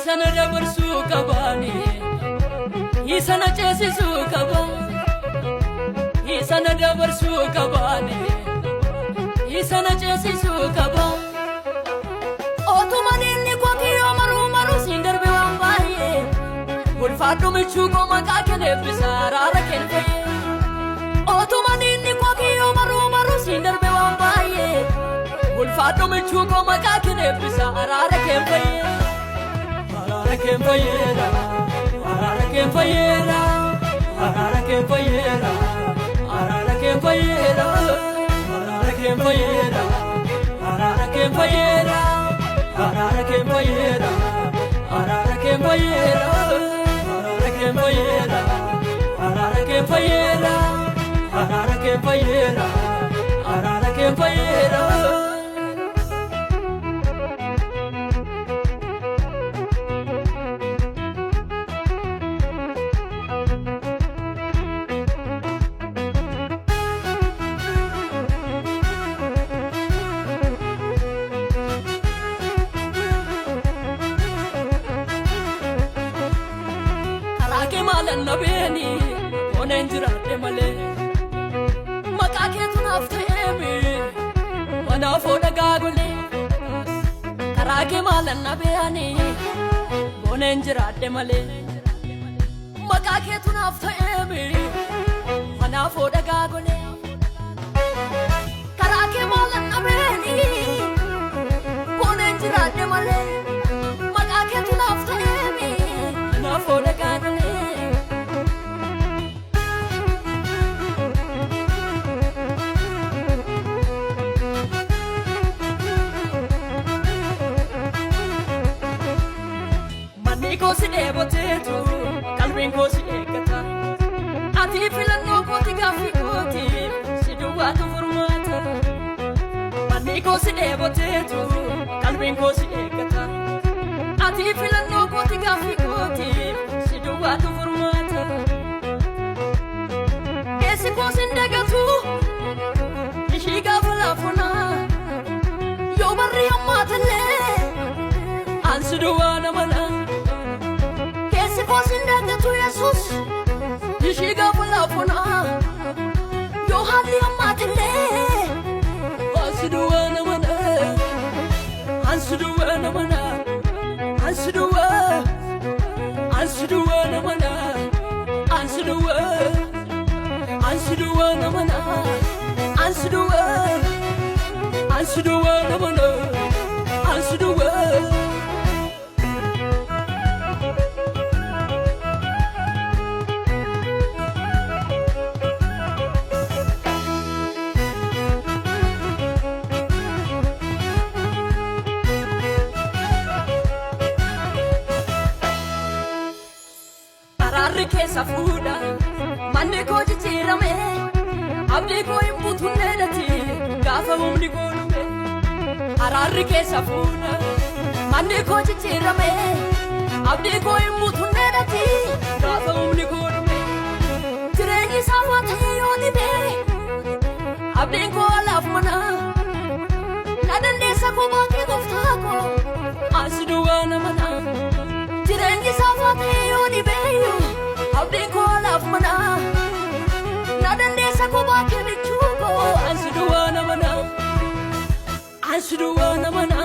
Isana dabarsu kabani Isana chesisu kabani Isana dabarsu kabani Isana chesisu kabani Otumanini kwa kiyo maru sindarbe wambaye Ulfadu michuko makakele bisarara kenfaye Otumanini kwa kiyo maru sindarbe wambaye Ulfadu michuko makakele bisarara kenfaye Arara kenfayera Arara kenfayera Arara kenfayera Arara kenfayera Arara kenfayera Arara kenfayera Arara kenfayera Arara kenfayera Arara kenfayera Arara kenfayera Arara kenfayera Arara kenfayera Nabeni onenjira demale makake tunaftemi wana foda gagule karake malan nabeni onenjira demale makake tunaftemi wana foda gagule karake malan nabeni onenjira demale makake tunaftemi wana foda gagule Kosi debotetu, kalbin kosi ekata. Ati filano koti gafi koti, siduwa tu formata. Mani kosi debotetu, kalbin kosi ekata. Ati filano koti gafi koti, siduwa tu formata. Kesi kosi ndagatu, ishiga falafuna. Yo barri ammatale, ansuduwa namana. Kosinda tu Jesus Yishiga falafuna Yohani amatele Ansuduwa namana Ansuduwa namana Ansuduwa Ansuduwa namana Ansuduwa Ansuduwa namana Ansuduwa Ansuduwa namana Ansuduwa Arke safuda manne ko jitirame abdi ko imbutu nedati gafa umni ko lume arke safuda manne ko jitirame abdi ko imbutu nedati gafa umni ko lume tireni sawate yoni be abdi ko laf mana nadande sako baki gofta ko asduwa na mana tireni sawate yoni be Abdi ko laf mana Nadande sako baki bichuko Ansuduwa na mana Ansuduwa na mana